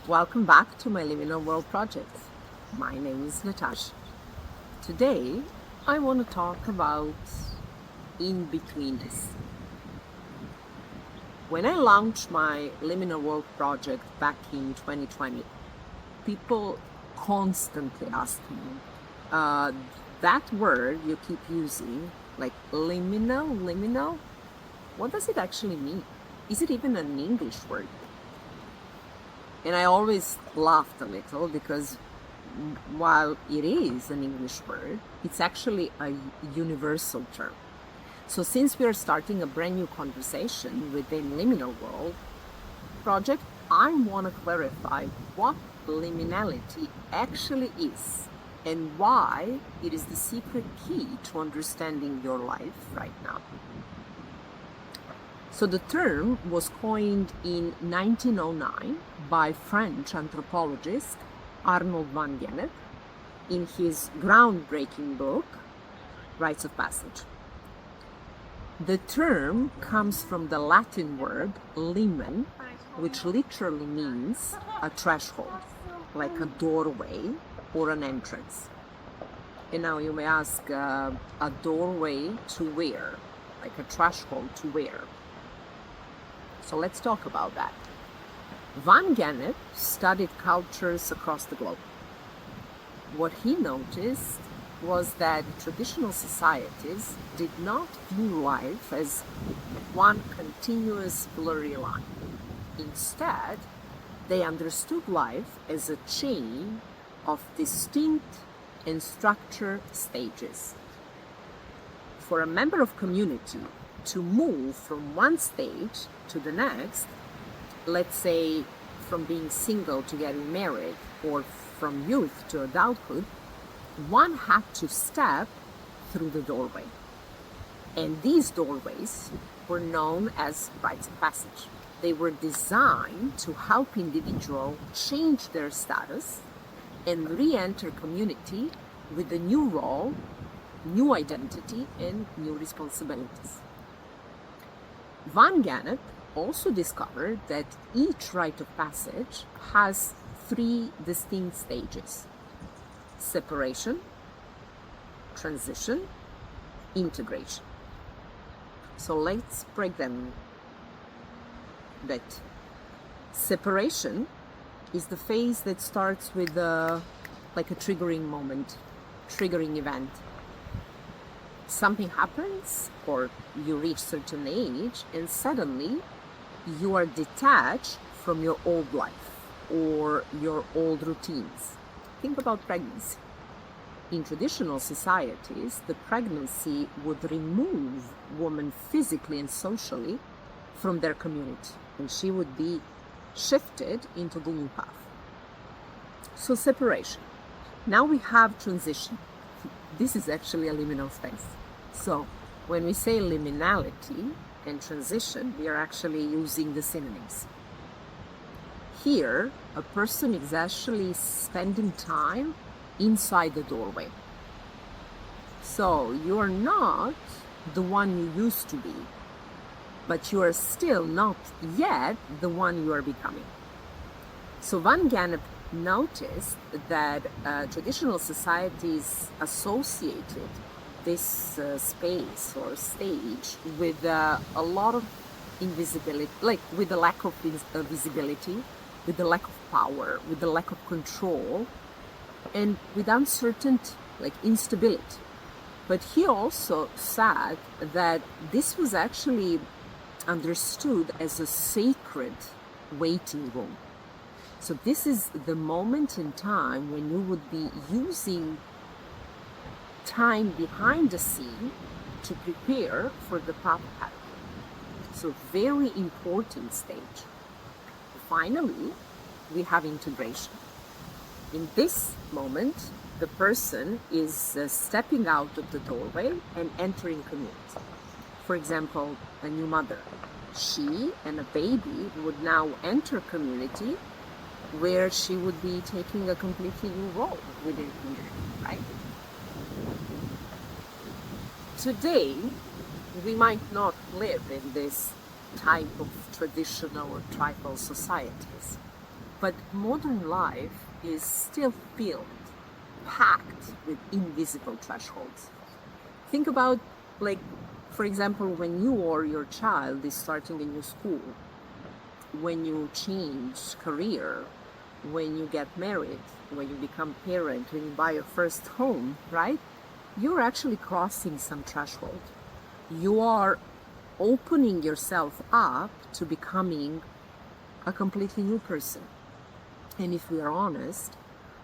Welcome back to my Liminal World project. My name is Natasha. Today, I want to talk about in-betweenness. When I launched my Liminal World project back in 2020, people constantly ask me, that word you keep using, like liminal, what does it actually mean? Is it even an English word? And I always laughed a little because while it is an English word, it's actually a universal term. So since we are starting a brand new conversation within Liminal World project, I want to clarify what liminality actually is and why it is the secret key to understanding your life right now. So the term was coined in 1909 by French anthropologist Arnold van Gennep in his groundbreaking book, Rites of Passage. The term comes from the Latin word limen, which literally means a threshold, like a doorway or an entrance. And now you may ask, a doorway to where? Like a threshold to where? So let's talk about that. Van Gennep studied cultures across the globe. What he noticed was that traditional societies did not view life as one continuous blurry line. Instead, they understood life as a chain of distinct and structured stages. For a member of community to move from one stage to the next, let's say from being single to getting married or from youth to adulthood, one had to step through the doorway. And these doorways were known as rites of passage. They were designed to help individuals change their status and re-enter community with a new role, new identity, and new responsibilities. Van Gennep also discovered that each rite of passage has three distinct stages: separation, transition, integration. So let's break them a bit. Separation is the phase that starts with like a triggering moment, triggering event. Something happens or you reach certain age and suddenly you are detached from your old life or your old routines. Think about pregnancy. In traditional societies, the pregnancy would remove women physically and socially from their community, and she would be shifted into the new path. So separation. Now we have transition. This is actually a liminal space. So when we say liminality and transition, we are actually using the synonyms. Here, a person is actually spending time inside the doorway. So you are not the one you used to be, but you are still not yet the one you are becoming. So Van Gennep noticed that traditional societies associated this space or stage with a lot of invisibility, like with the lack of visibility, with the lack of power, with the lack of control, and with uncertainty, like instability. But he also said that this was actually understood as a sacred waiting room. So this is the moment in time when you would be using time behind the scene to prepare for the path ahead. So very important stage. Finally, we have integration. In this moment, the person is stepping out of the doorway and entering community. For example, a new mother. She and a baby would now enter community where she would be taking a completely new role within community, right? Today, we might not live in this type of traditional or tribal societies, But modern life is still filled, packed with invisible thresholds. Think about, like, for example, when you or your child is starting a new school, when you change career, when you get married, when you become parent, when you buy your first home, right? You're actually crossing some threshold. You are opening yourself up to becoming a completely new person. And if we are honest,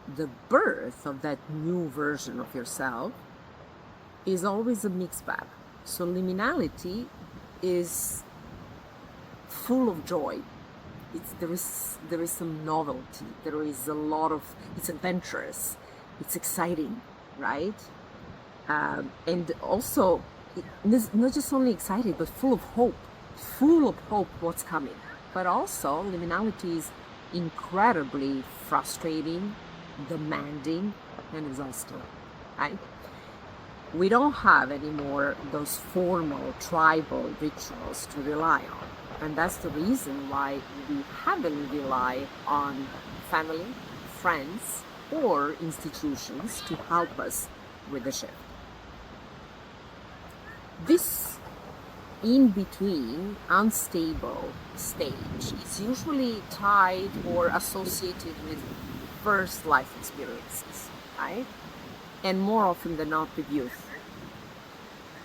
the birth of that new version of yourself is always a mixed bag. So liminality is full of joy. There is some novelty. There is a lot of, it's adventurous, it's exciting, right? And also, not just only excited, but full of hope what's coming. But also, liminality is incredibly frustrating, demanding, and exhausting, right? We don't have anymore those formal tribal rituals to rely on. And that's the reason why we heavily rely on family, friends, or institutions to help us with the shift. This in-between, unstable stage is usually tied or associated with first life experiences, right? And more often than not with youth.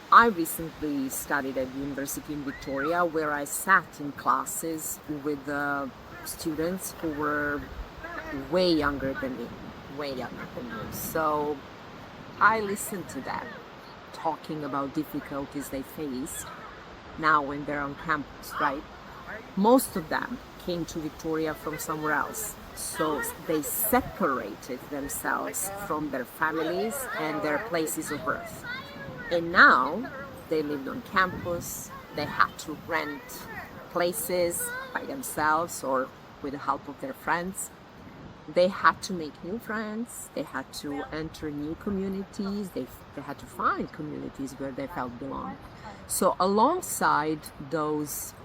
I recently studied at the university in Victoria, where I sat in classes with students who were way younger than me. So I listened to them talking about difficulties they faced now when they're on campus, right? Most of them came to Victoria from somewhere else. So they separated themselves from their families and their places of birth. And now they lived on campus, they had to rent places by themselves or with the help of their friends. They had to make new friends, they had to enter new communities, they had to find communities where they felt belong. So alongside those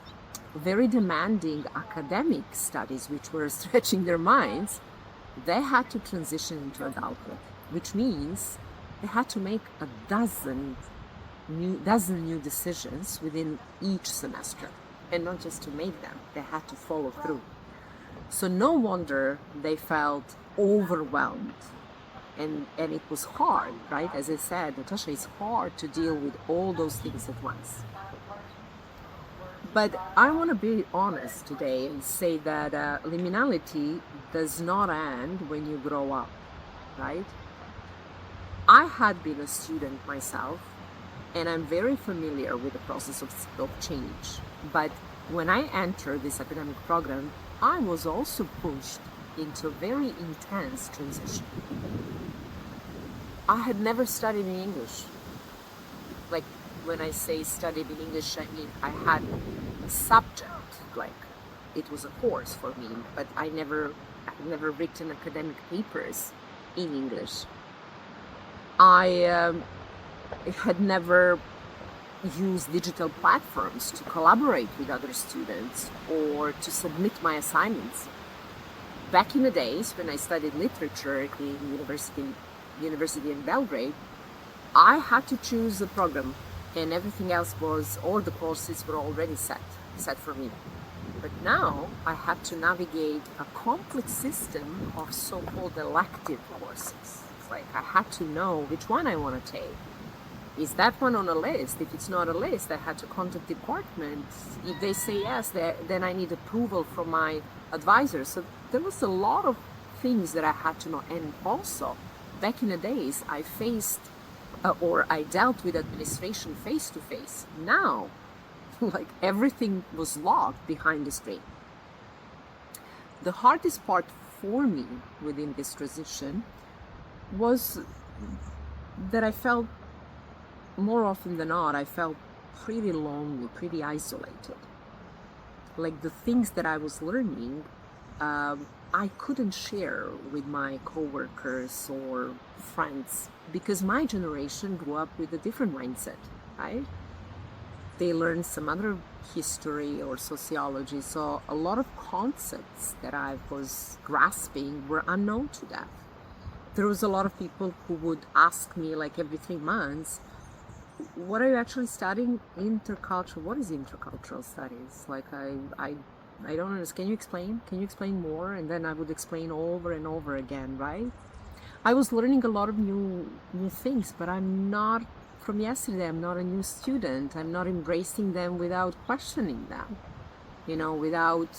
very demanding academic studies which were stretching their minds, they had to transition into adulthood, which means they had to make a dozen new decisions within each semester. And not just to make them, they had to follow through. So no wonder they felt overwhelmed. And it was hard, right? As I said, Natasha, it's hard to deal with all those things at once. But I want to be honest today and say that liminality does not end when you grow up, right? I had been a student myself, and I'm very familiar with the process of change. But when I entered this academic program, I was also pushed into a very intense transition. I had never studied in English. Like, when I say studied in English, I mean I had a subject, like it was a course for me, but I had never written academic papers in English. I had never used digital platforms to collaborate with other students or to submit my assignments. Back in the days when I studied literature in university in Belgrade, I had to choose a program, and everything else was, all the courses were already set for me. But now I had to navigate a complex system of so-called elective courses. It's like I had to know which one I want to take. Is that one on a list? If it's not a list, I had to contact departments. If they say yes, then I need approval from my advisor. So there was a lot of things that I had to know. And also, back in the days, I faced or I dealt with administration face to face. Now, like everything was locked behind the screen. The hardest part for me within this transition was that I felt, more often than not, I felt pretty lonely, pretty isolated. Like the things that I was learning, I couldn't share with my coworkers or friends because my generation grew up with a different mindset, right? they learn some other history or sociology. So a lot of concepts that I was grasping were unknown to them. There was a lot of people who would ask me like every 3 months, what are you actually studying? Intercultural. What is intercultural studies? Like I don't understand. Can you explain? Can you explain more? And then I would explain over and over again, right? I was learning a lot of new things, but I'm not from yesterday. I'm not a new student. I'm not embracing them without questioning them, without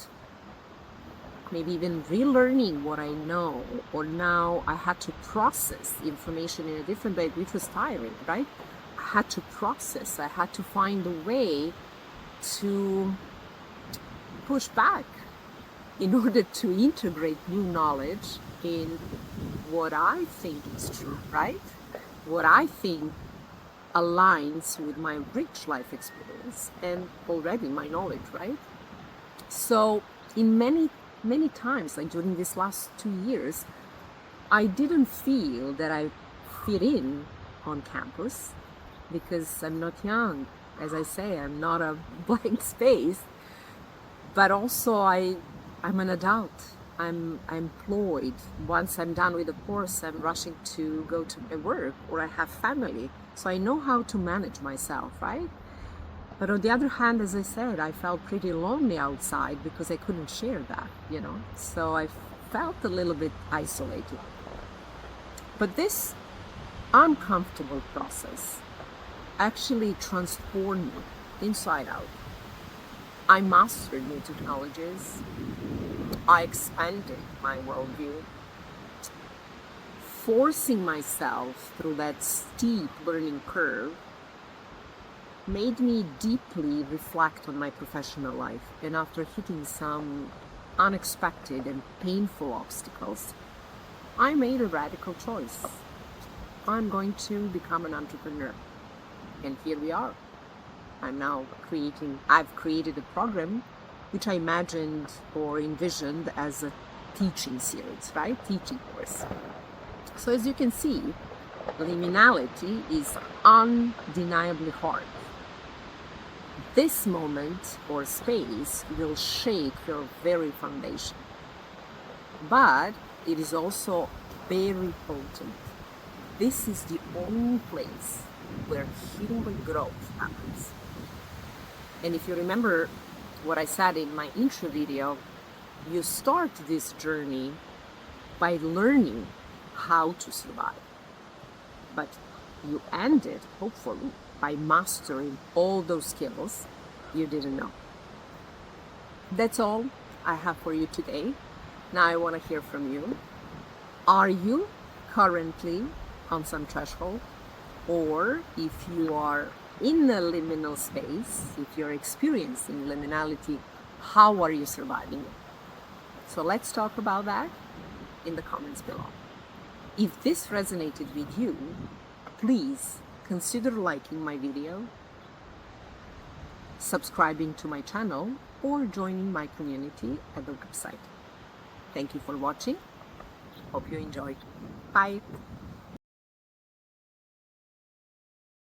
maybe even relearning what I know, or now I had to process information in a different way, which was tiring, right? I had to process. I had to find a way to push back in order to integrate new knowledge in what I think is true, right? What I think aligns with my rich life experience and already my knowledge, right? So in many times, like during these last 2 years, I didn't feel that I fit in on campus because I'm not young. As I say, I'm not a blank space, but also I'm an adult. I'm employed. Once I'm done with the course, I'm rushing to go to my work, or I have family. So I know how to manage myself, right? But on the other hand, as I said, I felt pretty lonely outside because I couldn't share that, So I felt a little bit isolated. But this uncomfortable process actually transformed me inside out. I mastered new technologies. I expanded my worldview. Forcing myself through that steep learning curve made me deeply reflect on my professional life. And after hitting some unexpected and painful obstacles, I made a radical choice. I'm going to become an entrepreneur. And here we are. I've created a program which I imagined or envisioned as a teaching series, right? Teaching course. So as you can see, liminality is undeniably hard. This moment or space will shake your very foundation. But it is also very potent. This is the only place where human growth happens. And if you remember what I said in my intro video, you start this journey by learning how to survive. But you end it, hopefully, by mastering all those skills you didn't know. That's all I have for you today. Now I want to hear from you. Are you currently on some threshold? Or if you are in a liminal space, if you're experiencing liminality, how are you surviving it? So let's talk about that in the comments below. If this resonated with you, please consider liking my video, subscribing to my channel, or joining my community at the website. Thank you for watching. Hope you enjoyed. Bye.